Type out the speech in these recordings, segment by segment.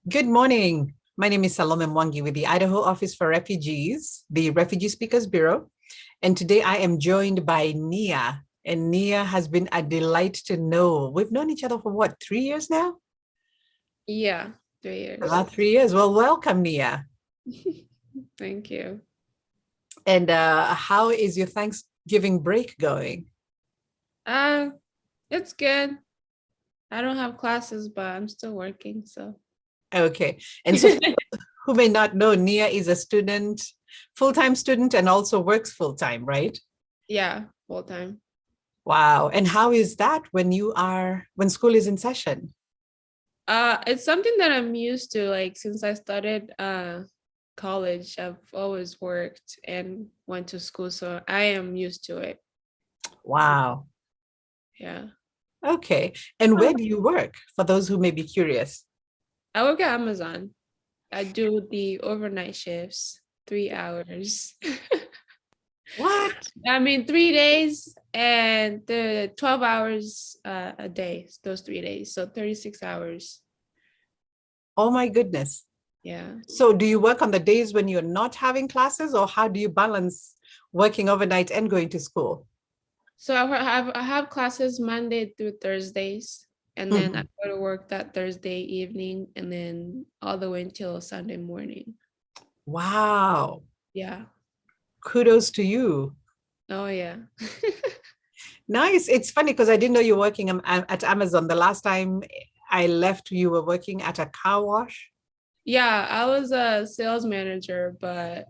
Good morning. My name is Salome Mwangi with the Idaho Office for Refugees, the Refugee Speakers Bureau. And today I am joined by Nia. And Nia has been a delight to know. We've known each other for what, 3 years now? Yeah, 3 years. About 3 years. Well, welcome, Nia. Thank you. And how is your Thanksgiving break going? Uh, it's good. I don't have classes, but I'm still working, so. Okay. And so, who may not know, Nia is a student, full-time student, and also works full-time, right? Yeah, full time. Wow. And how is that when school is in session? It's something that I'm used to. Like since I started college, I've always worked and went to school, so I am used to it. Wow. Yeah. Okay. And where do you work for those who may be curious? I work at Amazon. I do the overnight shifts, 3 hours. What? I mean, 3 days and the 12 hours a day, those 3 days. So 36 hours. Oh my goodness. Yeah. So do you work on the days when you're not having classes, or how do you balance working overnight and going to school? So I have classes Monday through Thursdays, and then I Mhm. go to work that Thursday evening, and then all the way until Sunday morning. Wow. Yeah. Kudos to you. Oh yeah. Nice. It's funny because I didn't know you were working at Amazon. The last time I left, you were working at a car wash. Yeah, I was a sales manager, but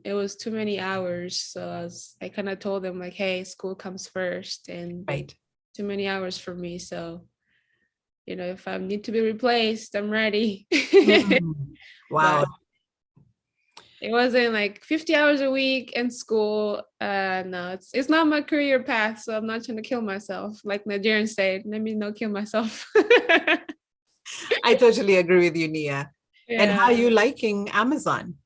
it was too many hours. So I kind of told them like, hey, school comes first and Right. too many hours for me. So, if I need to be replaced, I'm ready. Mm. Wow. But it wasn't like 50 hours a week in school. No, it's not my career path. So I'm not trying to kill myself. Like Nigerians say, let me not kill myself. I totally agree with you, Nia. And how are Yeah. you liking Amazon?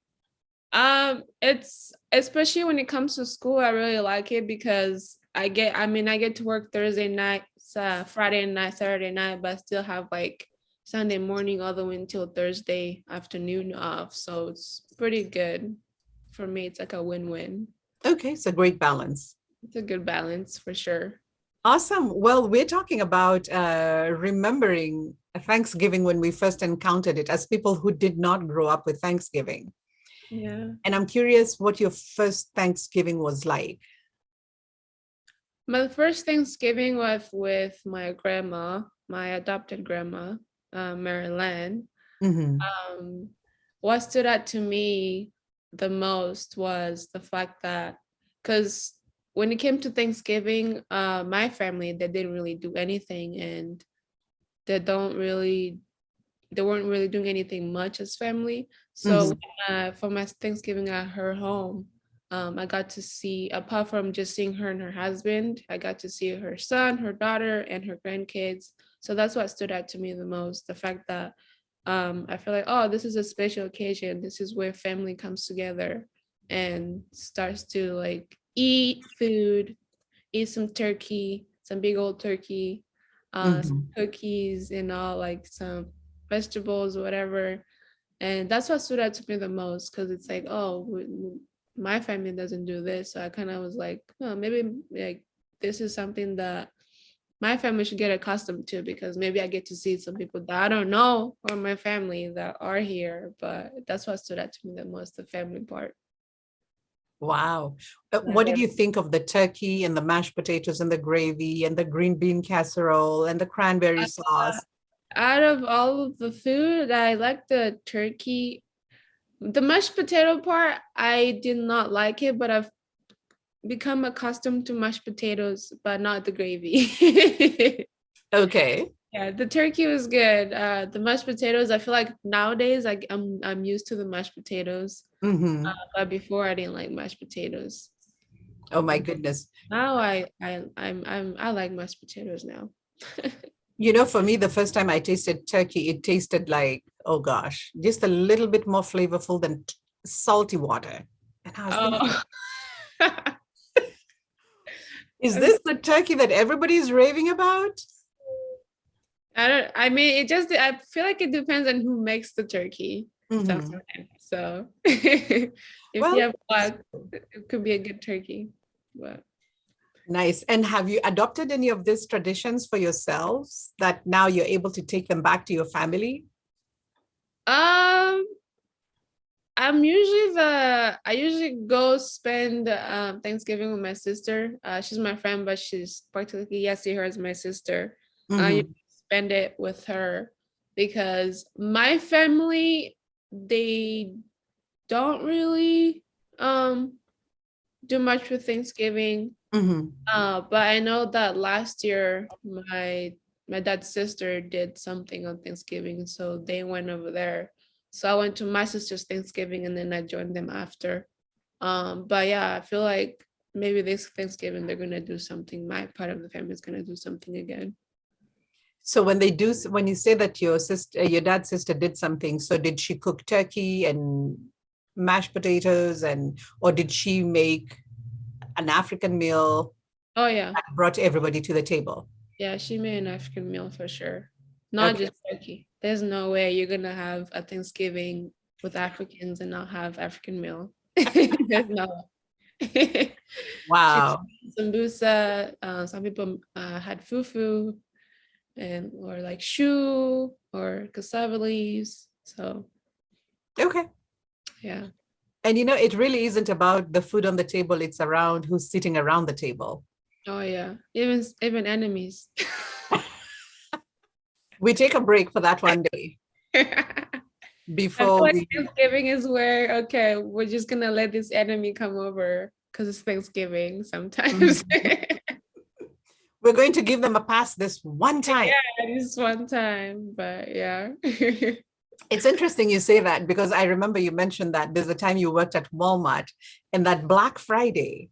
It's especially when it comes to school, I really like it because I get to work Thursday night, Friday night, Saturday night, but I still have like Sunday morning all the way until Thursday afternoon off. So it's pretty good for me. It's like a win-win. Okay, it's a great balance. It's a good balance for sure. Awesome. Well, we're talking about remembering Thanksgiving when we first encountered it as people who did not grow up with Thanksgiving. Yeah. And I'm curious what your first Thanksgiving was like. My first Thanksgiving was with my grandma, my adopted grandma, Marilyn. Mhm. Um, what stood out to me the most was the fact that, because when it came to Thanksgiving, my family, they didn't really do anything, and they don't really they weren't really doing anything much as family. So Mhm. for my Thanksgiving at her home, I got to see, apart from just seeing her and her husband, I got to see her son, her daughter, and her grandkids. So that's what stood out to me the most. The fact that I feel like, oh, this is a special occasion. This is where family comes together and starts to like eat food, eat some turkey, some big old turkey, some Mhm. cookies, and all like some vegetables, whatever. And that's what stood out to me the most because it's like, oh, my family doesn't do this. So I kind of was like, oh, maybe like this is something that my family should get accustomed to because maybe I get to see some people that I don't know or my family that are here. But that's what stood out to me the most, the family part. Wow. Yeah. What did you think of the turkey and the mashed potatoes and the gravy and the green bean casserole and the cranberry sauce? Out of all of the food, I like the turkey. The mashed potato part, I did not like it, but I've become accustomed to mashed potatoes, but not the gravy. Okay. Yeah, the turkey was good. The mashed potatoes, I feel like nowadays I'm used to the mashed potatoes. Mhm. But before I didn't like mashed potatoes. Oh my And goodness. now I like mashed potatoes now. For me, the first time I tasted turkey, it tasted like, oh gosh, just a little bit more flavorful than salty water. And I was thinking, Oh. is this the turkey that everybody is raving about? I mean, I feel like it depends on who makes the turkey Mhm. sometimes. So if you Well, have luck, it could be a good turkey. But nice. And have you adopted any of these traditions for yourselves that now you're able to take them back to your family? um I usually go spend Thanksgiving with my sister. She's my friend, but she's practically I see her as my sister. I Mhm. spend it with her because my family, they don't really do much for Thanksgiving. Mhm. But I know that last year my dad's sister did something on Thanksgiving, so they went over there. So I went to my sister's Thanksgiving and then I joined them after. But yeah, I feel like maybe this Thanksgiving they're gonna do something. My part of the family is gonna do something again. So when they do, when you say that your sister, your dad's sister did something, so did she cook turkey and mashed potatoes or did she make an African meal Oh yeah, that brought everybody to the table? yeah, she made an African meal for sure. Not Okay. just turkey. There's no way you're gonna have a Thanksgiving with Africans and not have African meal. There's no way. She Wow. sambusa. Some people had fufu and or like shu or cassava leaves. So Okay. yeah. And it really isn't about the food on the table, it's around who's sitting around the table. Oh yeah. Even enemies. We take a break for that one day I feel before like we Thanksgiving is where, okay, we're just gonna let this enemy come over because it's Thanksgiving sometimes. Mhm. We're going to give them a pass this one time. Yeah, just one time, but yeah. It's interesting you say that because I remember you mentioned that there's a time you worked at Walmart and that Black Friday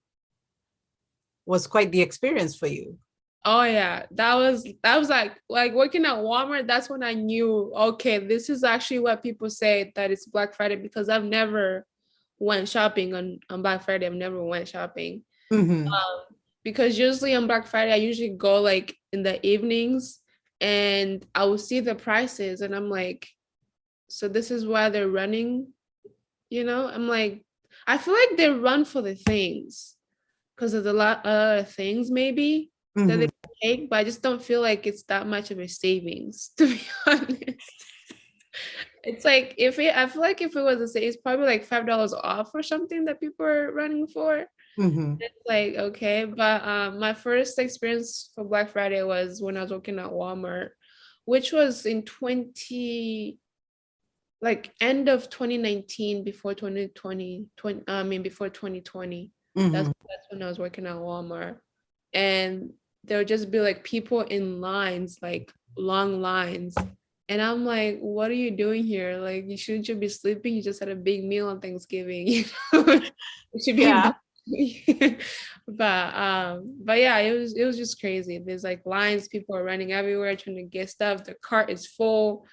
was quite the experience for you. Oh yeah, that was like working at Walmart. That's when I knew, okay, this is actually what people say that it's Black Friday because I've never went shopping on Black Friday. I've never went shopping. Mhm. Because usually on Black Friday, I usually go like in the evenings and I will see the prices and I'm like, so this is why they're running, I'm like, I feel like they run for the things because there's a lot of things maybe that they Mhm. take, but I just don't feel like it's that much of a savings, to be honest. It's like I feel like if it was it's probably like $5 off or something that people are running for. Mhm. It's like, okay, but my first experience for Black Friday was when I was working at Walmart, which was in like end of 2019 before 2020, I mean before 2020. That's Mhm. that's when I was working at Walmart. And there would just be like people in lines, like long lines. And I'm like, what are you doing here? Like, you shouldn't you be sleeping? You just had a big meal on Thanksgiving, you know? It should be Yeah. but yeah, it was just crazy. There's like lines, people are running everywhere trying to get stuff. The cart is full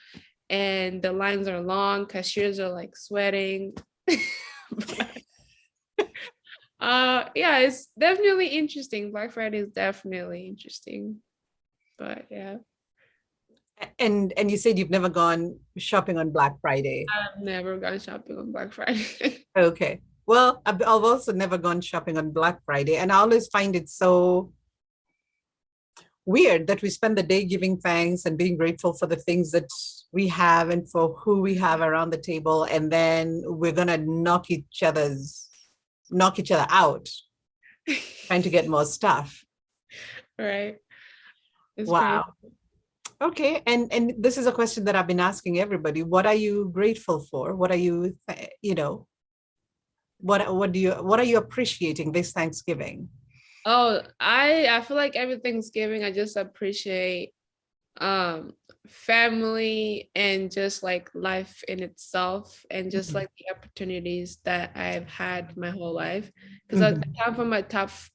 and the lines are long, cashiers are like sweating. Yeah, it's definitely interesting. Black Friday is definitely interesting. But yeah, And you said you've never gone shopping on Black Friday. I've never gone shopping on Black Friday. Okay. Well, I've also never gone shopping on Black Friday, and I always find it so weird that we spend the day giving thanks and being grateful for the things that we have and for who we have around the table, and then we're gonna knock each other out trying to get more stuff. Right. It's crazy. Wow. Okay. And this is a question that I've been asking everybody. What are you grateful for? What are you, what are you appreciating this Thanksgiving? Oh, I feel like every Thanksgiving I just appreciate um family and just like life in itself and just Mhm. like the opportunities that I've had my whole life because I Mhm. come from a tough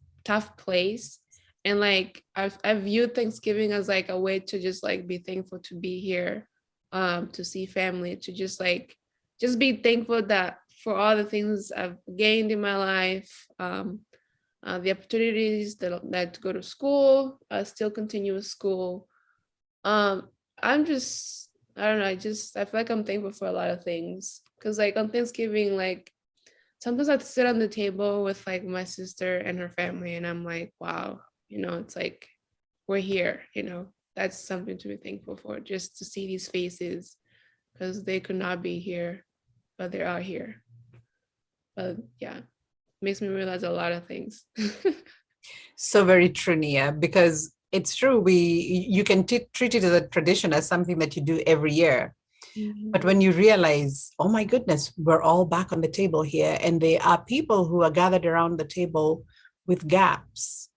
place and like I viewed Thanksgiving as like a way to just like be thankful to be here, to see family, to just be thankful that for all the things I've gained in my life, the opportunities that to go to school, still continue with school, um I'm just, I don't know, I feel like I'm thankful for a lot of things. Cause like on Thanksgiving, like sometimes I'd sit on the table with like my sister and her family, and I'm like, wow, it's like we're here, that's something to be thankful for, just to see these faces, because they could not be here, but they are here. But yeah, makes me realize a lot of things. So very true, Nia, because it's true. You can treat it as a tradition, as something that you do every year. Mhm. But when you realize, oh my goodness, we're all back on the table here, and there are people who are gathered around the table with gaps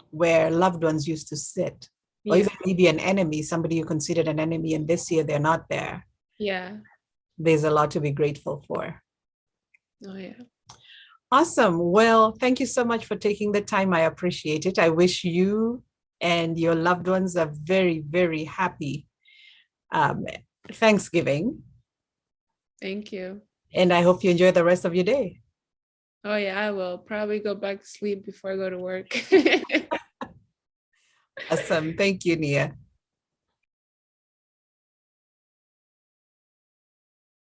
where loved ones used to sit, or Yeah. even maybe an enemy, somebody you considered an enemy, and this year they're not there. Yeah. There's a lot to be grateful for. Oh yeah. Awesome. Well, thank you so much for taking the time. I appreciate it. I wish you and your loved ones a very, very happy um, Thanksgiving. Thank you. And I hope you enjoy the rest of your day. Oh yeah, I will probably go back to sleep before I go to work. Awesome. Thank you, Nia.